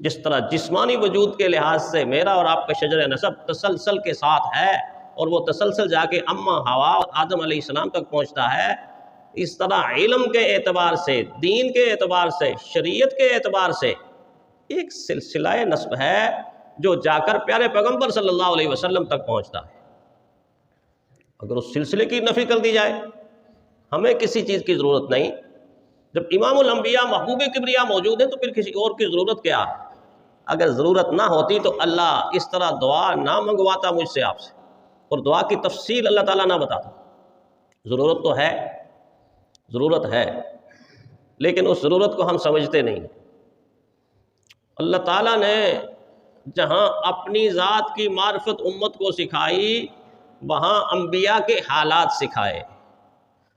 جس طرح جسمانی وجود کے لحاظ سے میرا اور آپ کا شجر نسب تسلسل کے ساتھ ہے اور وہ تسلسل جا کے اماں حوا آدم علیہ السلام تک پہنچتا ہے، اس طرح علم کے اعتبار سے، دین کے اعتبار سے، شریعت کے اعتبار سے ایک سلسلہ نسب ہے جو جا کر پیارے پیغمبر صلی اللہ علیہ وسلم تک پہنچتا ہے۔ اگر اس سلسلے کی نفی کر دی جائے، ہمیں کسی چیز کی ضرورت نہیں، جب امام الانبیاء محبوب کبریا موجود ہیں تو پھر کسی اور کی ضرورت کیا ہے؟ اگر ضرورت نہ ہوتی تو اللہ اس طرح دعا نہ منگواتا مجھ سے آپ سے، اور دعا کی تفصیل اللہ تعالیٰ نہ بتاتا۔ ضرورت تو ہے، ضرورت ہے، لیکن اس ضرورت کو ہم سمجھتے نہیں۔ اللہ تعالیٰ نے جہاں اپنی ذات کی معرفت امت کو سکھائی، وہاں انبیاء کے حالات سکھائے،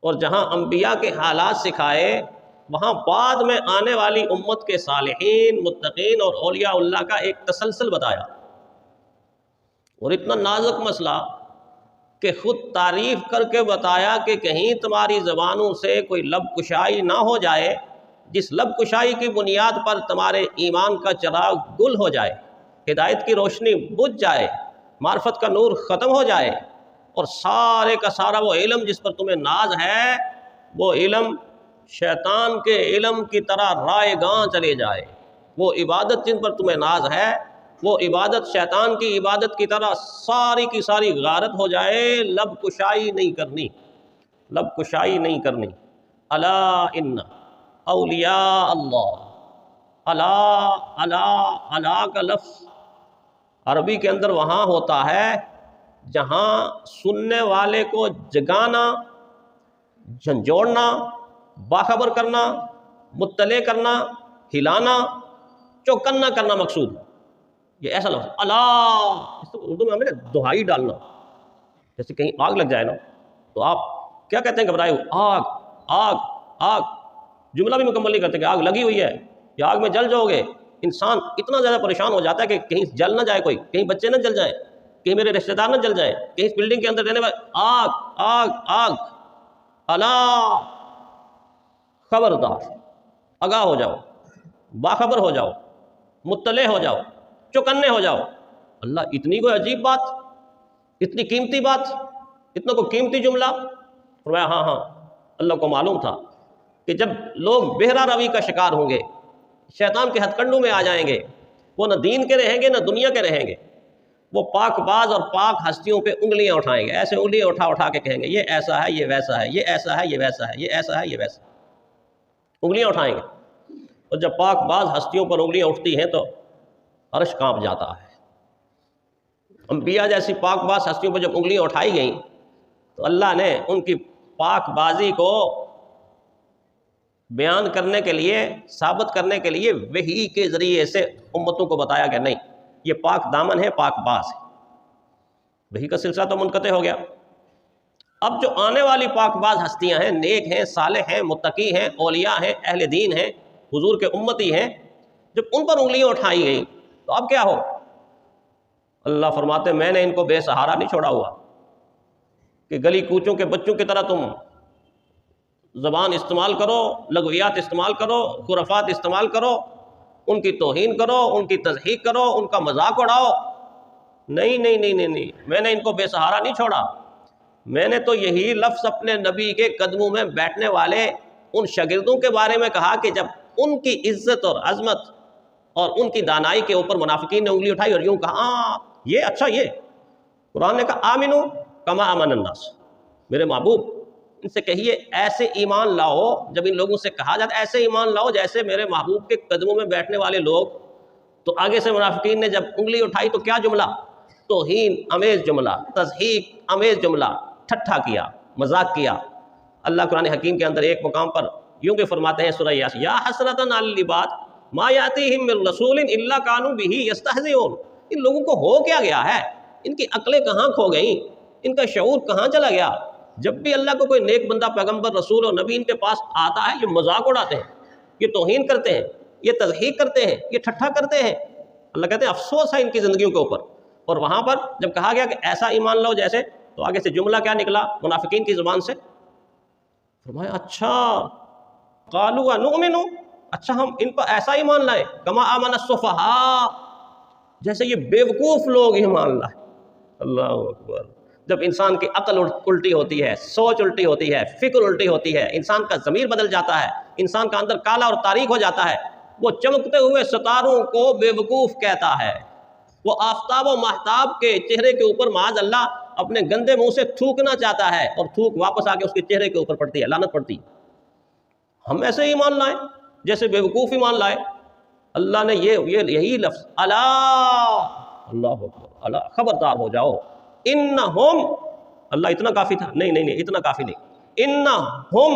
اور جہاں انبیاء کے حالات سکھائے وہاں بعد میں آنے والی امت کے صالحین، متقین اور اولیاء اللہ کا ایک تسلسل بتایا۔ اور اتنا نازک مسئلہ کہ خود تعریف کر کے بتایا کہ کہیں تمہاری زبانوں سے کوئی لب کشائی نہ ہو جائے، جس لب کشائی کی بنیاد پر تمہارے ایمان کا چراغ گل ہو جائے، ہدایت کی روشنی بجھ جائے، معرفت کا نور ختم ہو جائے، اور سارے کا سارا وہ علم جس پر تمہیں ناز ہے، وہ علم شیطان کے علم کی طرح رائے گاں چلے جائے، وہ عبادت جن پر تمہیں ناز ہے، وہ عبادت شیطان کی عبادت کی طرح ساری کی ساری غارت ہو جائے، لب کشائی نہیں کرنی، لب کشائی نہیں کرنی۔ الا ان اولیاء اللہ، الا کا لفظ عربی کے اندر وہاں ہوتا ہے جہاں سننے والے کو جگانا، جھنجھوڑنا، باخبر کرنا، مطلع کرنا، ہلانا، چوکنا کرنا مقصود ہے۔ یہ ایسا لفظ اللہ، اس کو اردو میں ہمیں دہائی ڈالنا، جیسے کہیں آگ لگ جائے نا تو آپ کیا کہتے ہیں گھبرائے ہوئے؟ آگ آگ آگ، جملہ بھی مکمل نہیں کرتے کہ آگ لگی ہوئی ہے یا آگ میں جل جاؤ گے۔ انسان اتنا زیادہ پریشان ہو جاتا ہے کہ کہیں جل نہ جائے، کوئی کہیں بچے نہ جل جائیں، کہیں میرے رشتہ دار نہ جل جائیں، کہیں اس بلڈنگ کے اندر رہنے والے، آگ آگ آگ۔ اللہ، خبردار، آگاہ ہو جاؤ، باخبر ہو جاؤ، مطلع ہو جاؤ، چوکنے ہو جاؤ۔ اللہ، اتنی کوئی عجیب بات، اتنی قیمتی بات، اتنا کوئی قیمتی جملہ؟ فرمایا ہاں ہاں، اللہ کو معلوم تھا کہ جب لوگ بہرا روی کا شکار ہوں گے، شیطان کے ہتھ کنڈوں میں آ جائیں گے، وہ نہ دین کے رہیں گے نہ دنیا کے رہیں گے، وہ پاک باز اور پاک ہستیوں پہ انگلیاں اٹھائیں گے، ایسے انگلیاں اٹھا اٹھا کے کہیں گے یہ ایسا ہے، یہ ویسا ہے، یہ ایسا ہے، یہ ویسا ہے، یہ ایسا ہے، یہ ویسا ہے، انگلیاں اٹھائیں گے۔ اور جب پاک باز ہستیوں پر انگلیاں اٹھتی ہیں تو عرش کانپ جاتا ہے۔ انبیاء جیسی پاک باز ہستیوں پر جب انگلیاں اٹھائی گئیں تو اللہ نے ان کی پاک بازی کو بیان کرنے کے لیے، ثابت کرنے کے لیے وحی کے ذریعے سے امتوں کو بتایا کہ نہیں، یہ پاک دامن ہے، پاک باز ہے۔ وحی کا سلسلہ تو منقطع ہو گیا۔ اب جو آنے والی پاک باز ہستیاں ہیں، نیک ہیں، صالح ہیں، متقی ہیں، اولیاء ہیں، اہل دین ہیں، حضور کے امتی ہیں، جب ان پر انگلیاں اٹھائی گئیں تو اب کیا ہو؟ اللہ فرماتے ہیں میں نے ان کو بے سہارا نہیں چھوڑا ہوا کہ گلی کوچوں کے بچوں کی طرح تم زبان استعمال کرو، لغویات استعمال کرو، خرافات استعمال کرو، ان کی توہین کرو، ان کی تضحیک کرو، ان کا مذاق اڑاؤ۔ نہیں نہیں نہیں نہیں نہیں، میں نے ان کو بے سہارا نہیں چھوڑا۔ میں نے تو یہی لفظ اپنے نبی کے قدموں میں بیٹھنے والے ان شاگردوں کے بارے میں کہا کہ جب ان کی عزت اور عظمت اور ان کی دانائی کے اوپر منافقین نے انگلی اٹھائی اور یوں کہا یہ اچھا، یہ قرآن نے کہا آمنو کما آمن الناس، میرے محبوب ان سے کہیے ایسے ایمان لاؤ، جب ان لوگوں سے کہا جاتا ایسے ایمان لاؤ جیسے میرے محبوب کے قدموں میں بیٹھنے والے لوگ، تو آگے سے منافقین نے جب انگلی اٹھائی تو کیا جملہ؟ توہین امیز جملہ، تضحیک امیز جملہ، ٹھٹھا کیا، مذاق کیا۔ اللہ قرآن حکیم کے اندر ایک مقام پر یوں کہ فرماتے ہیں سورہ یاسین، یا حسرۃ علی العباد ما یاتیہم من رسول الا کانوا بہ یستہزئون۔ ان لوگوں کو ہو کیا گیا ہے؟ ان کی عقلیں کہاں کھو گئیں؟ ان کا شعور کہاں چلا گیا؟ جب بھی اللہ کو کوئی نیک بندہ، پیغمبر، رسول اور نبی ان کے پاس آتا ہے، یہ مذاق اڑاتے ہیں، یہ توہین کرتے ہیں، یہ تضحیک کرتے ہیں، یہ ٹھٹھا کرتے ہیں۔ اللہ کہتے ہیں افسوس ہے ان کی زندگیوں کے اوپر۔ اور وہاں پر جب کہا گیا کہ ایسا ایمان لاؤ جیسے، تو آگے سے جملہ کیا نکلا منافقین کی زبان سے؟ فرمایا اچھا، قالوا ونؤمن اچھا ہم ان پر ایسا ایمان لائیں کما آمن السفہاء، جیسے یہ بیوقوف لوگ ایمان لائیں۔ اللہ اکبر۔ جب انسان کی عقل الٹی ہوتی ہے، سوچ الٹی ہوتی ہے، فکر الٹی ہوتی ہے، انسان کا ضمیر بدل جاتا ہے، انسان کا اندر کالا اور تاریک ہو جاتا ہے، وہ چمکتے ہوئے ستاروں کو بیوقوف کہتا ہے، وہ آفتاب و مہتاب کے چہرے کے اوپر معاذ اللہ اپنے گندے منہ سے تھوکنا چاہتا ہے، اور تھوک واپس آ کے اس کے چہرے کے اوپر پڑتی ہے، لعنت پڑتی ہے۔ ہم ایسے ایمان لائیں جیسے بیوقوف ایمان لائے۔ اللہ نے یہی لفظ الا، اللہ اکبر، الا، خبردار ہو جاؤ، انہم، اللہ اتنا کافی تھا؟ نہیں اتنا کافی نہیں، انہم،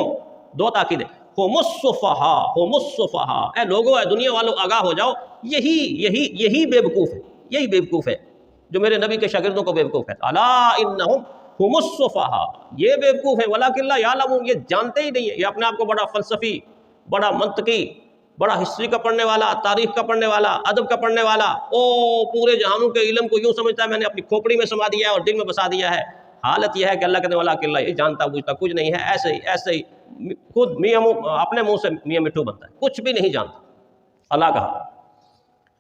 دو تاکید ہے، ہم السفہاء، ہم السفہاء، اے لوگو، اے دنیا والوں آگاہ ہو جاؤ، یہی بیوقوف ہے، یہی بیوقوف ہے جو میرے نبی کے شاگردوں کو بیوقوف ہے۔ الا انہم ہم السفہاء، یہ بیوقوف ہے، ولکن لا یعلمون، یہ جانتے ہی نہیں ہے۔ یہ اپنے آپ کو بڑا فلسفی، بڑا منطقی، بڑا ہسٹری کا پڑھنے والا، تاریخ کا پڑھنے والا، ادب کا پڑھنے والا، پورے جہانوں کے علم کو یوں سمجھتا ہے میں نے اپنی کھوپڑی میں سما دیا ہے اور دل میں بسا دیا ہے۔ حالت یہ ہے کہ اللہ کہتے ہیں ولکن اللہ، یہ جانتا بوجھتا کچھ نہیں ہے، ایسے ہی خود اپنے منہ سے میاں مٹھو بنتا ہے، کچھ بھی نہیں جانتا۔ اللہ کہا،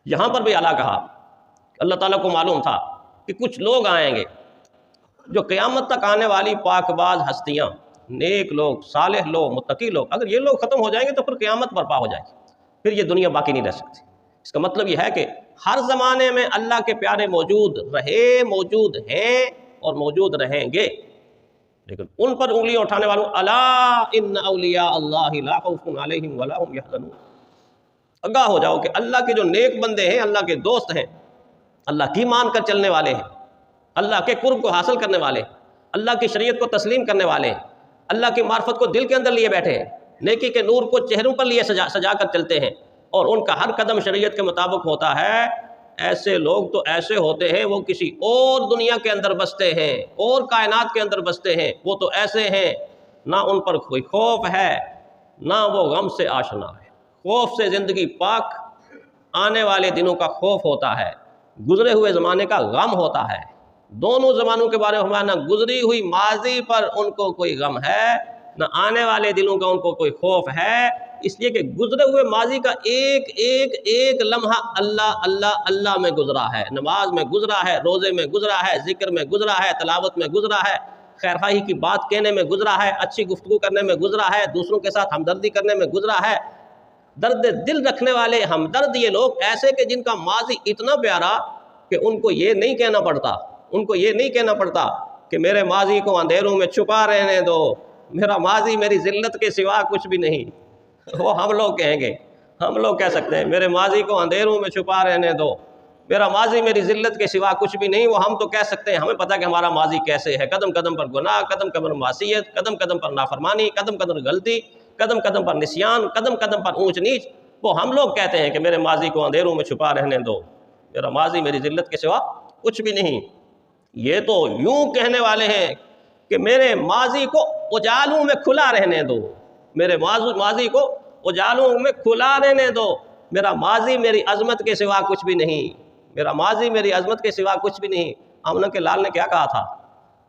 یہاں پر بھی اللہ کہا، اللہ تعالیٰ کو معلوم تھا کہ کچھ لوگ آئیں گے جو قیامت تک آنے والی پاک باز ہستیاں، نیک لوگ، صالح لوگ، متقی لوگ، اگر یہ لوگ ختم ہو جائیں گے تو پھر قیامت برپا ہو جائے گی، پھر یہ دنیا باقی نہیں رہ سکتی۔ اس کا مطلب یہ ہے کہ ہر زمانے میں اللہ کے پیارے موجود رہے، موجود ہیں اور موجود رہیں گے، لیکن ان پر انگلیاں اٹھانے والوں، الا ان اولیاء اللہ لا خوف علیہم ولا هم یحزنون، آگاہ ہو جاؤ کہ اللہ کے جو نیک بندے ہیں، اللہ کے دوست ہیں، اللہ کی مان کر چلنے والے ہیں، اللہ کے قرب کو حاصل کرنے والے، اللہ کی شریعت کو تسلیم کرنے والے، اللہ کی معرفت کو دل کے اندر لیے بیٹھے ہیں، نیکی کے نور کو چہروں پر لیے سجا کر چلتے ہیں، اور ان کا ہر قدم شریعت کے مطابق ہوتا ہے، ایسے لوگ تو ایسے ہوتے ہیں وہ کسی اور دنیا کے اندر بستے ہیں، اور کائنات کے اندر بستے ہیں، وہ تو ایسے ہیں نہ ان پر کوئی خوف ہے نہ وہ غم سے آشنا ہے۔ خوف سے زندگی پاک، آنے والے دنوں کا خوف ہوتا ہے، گزرے ہوئے زمانے کا غم ہوتا ہے۔ دونوں زمانوں کے بارے میں نہ گزری ہوئی ماضی پر ان کو کوئی غم ہے، نہ آنے والے دنوں کا ان کو کوئی خوف ہے، اس لیے کہ گزرے ہوئے ماضی کا ایک لمحہ اللہ اللہ اللہ میں گزرا ہے، نماز میں گزرا ہے، روزے میں گزرا ہے، ذکر میں گزرا ہے، تلاوت میں گزرا ہے، خیرخواہی کی بات کہنے میں گزرا ہے، اچھی گفتگو کرنے میں گزرا ہے، دوسروں کے ساتھ ہمدردی کرنے میں گزرا ہے۔ درد دل رکھنے والے ہمدرد یہ لوگ ایسے کہ جن کا ماضی اتنا پیارا کہ ان کو یہ نہیں کہنا پڑتا کہ میرے ماضی کو اندھیروں میں چھپا رہنے دو، میرا ماضی میری ذلت کے سوا کچھ بھی نہیں۔ وہ ہم لوگ کہیں گے، ہم لوگ کہہ سکتے ہیں میرے ماضی کو اندھیروں میں چھپا رہنے دو، میرا ماضی میری ذلت کے سوا کچھ بھی نہیں۔ وہ ہم تو کہہ سکتے ہیں، ہمیں پتہ کہ ہمارا ماضی کیسے ہے، قدم قدم پر گناہ، قدم قدم پر معصیت، قدم قدم پر نافرمانی، قدم قدم پر غلطی، قدم قدم پر نسیان، قدم قدم پر اونچ نیچ۔ وہ ہم لوگ کہتے ہیں کہ میرے ماضی کو اندھیروں میں چھپا رہنے دو، میرا ماضی میری ذلت کے سوا کچھ بھی نہیں۔ یہ تو یوں کہنے والے ہیں کہ میرے ماضی کو اجالوں میں کھلا رہنے دو، میرے ماضی کو اجالوں میں کھلا رہنے دو، میرا ماضی میری عظمت کے سوا کچھ بھی نہیں، میرا ماضی میری عظمت کے سوا کچھ بھی نہیں۔ آمنہ کے لال نے کیا کہا تھا؟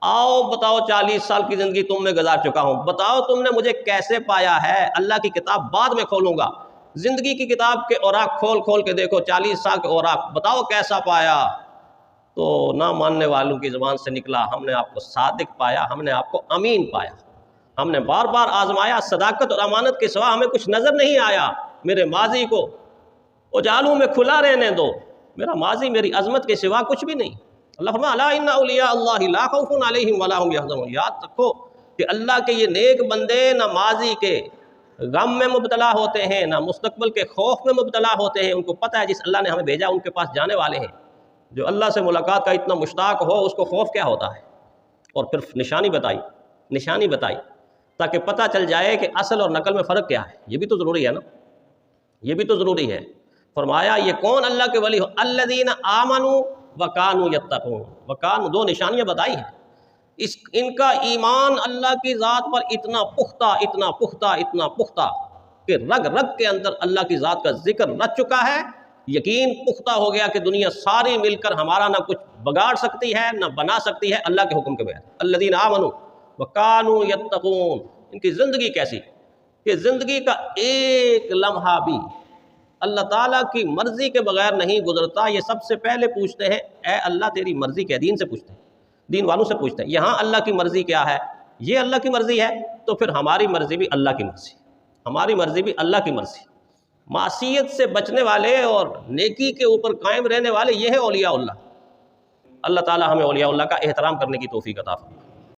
آؤ بتاؤ، 40 سال کی زندگی تم میں گزار چکا ہوں، بتاؤ تم نے مجھے کیسے پایا ہے۔ اللہ کی کتاب بعد میں کھولوں گا، زندگی کی کتاب کے اوراق کھول کے دیکھو، 40 سال کے اوراق، بتاؤ کیسا پایا۔ تو نہ ماننے والوں کی زبان سے نکلا، ہم نے آپ کو صادق پایا، ہم نے آپ کو امین پایا، ہم نے بار بار آزمایا، صداقت اور امانت کے سوا ہمیں کچھ نظر نہیں آیا۔ میرے ماضی کو اجالوں میں کھلا رہنے دو، میرا ماضی میری عظمت کے سوا کچھ بھی نہیں۔ اللہ فرمایا الا ان اولیاء اللہ لا خوف علیہم ولا هم یحزنون، یاد رکھو کہ اللہ کے یہ نیک بندے نہ ماضی کے غم میں مبتلا ہوتے ہیں، نہ مستقبل کے خوف میں مبتلا ہوتے ہیں۔ ان کو پتہ ہے جس اللہ نے ہمیں بھیجا ان کے پاس جانے والے ہیں۔ جو اللہ سے ملاقات کا اتنا مشتاق ہو اس کو خوف کیا ہوتا ہے؟ اور پھر نشانی بتائی تاکہ پتہ چل جائے کہ اصل اور نقل میں فرق کیا ہے۔ یہ بھی تو ضروری ہے نا، یہ بھی تو ضروری ہے۔ فرمایا یہ کون اللہ کے ولی ہو؟ الذین آمنوا وکانوا یتقون، وکانوا، دو نشانیاں بتائی ہیں۔ ان کا ایمان اللہ کی ذات پر اتنا پختہ کہ رگ رگ کے اندر اللہ کی ذات کا ذکر رچ چکا ہے، یقین پختہ ہو گیا کہ دنیا ساری مل کر ہمارا نہ کچھ بگاڑ سکتی ہے نہ بنا سکتی ہے اللہ کے حکم کے بغیر۔ الذین آمنوا وکانوا یتقون، ان کی زندگی کیسی؟ کہ زندگی کا ایک لمحہ بھی اللہ تعالیٰ کی مرضی کے بغیر نہیں گزرتا، یہ سب سے پہلے پوچھتے ہیں اے اللہ تیری مرضی کیا، دین سے پوچھتے ہیں، دین والوں سے پوچھتے ہیں یہاں اللہ کی مرضی کیا ہے، یہ اللہ کی مرضی ہے تو پھر ہماری مرضی بھی اللہ کی مرضی، ہماری مرضی بھی اللہ کی مرضی۔ معصیت سے بچنے والے اور نیکی کے اوپر قائم رہنے والے یہ ہیں اولیاء اللہ۔ اللہ تعالیٰ ہمیں اولیاء اللہ کا احترام کرنے کی توفیق عطا فرمائے۔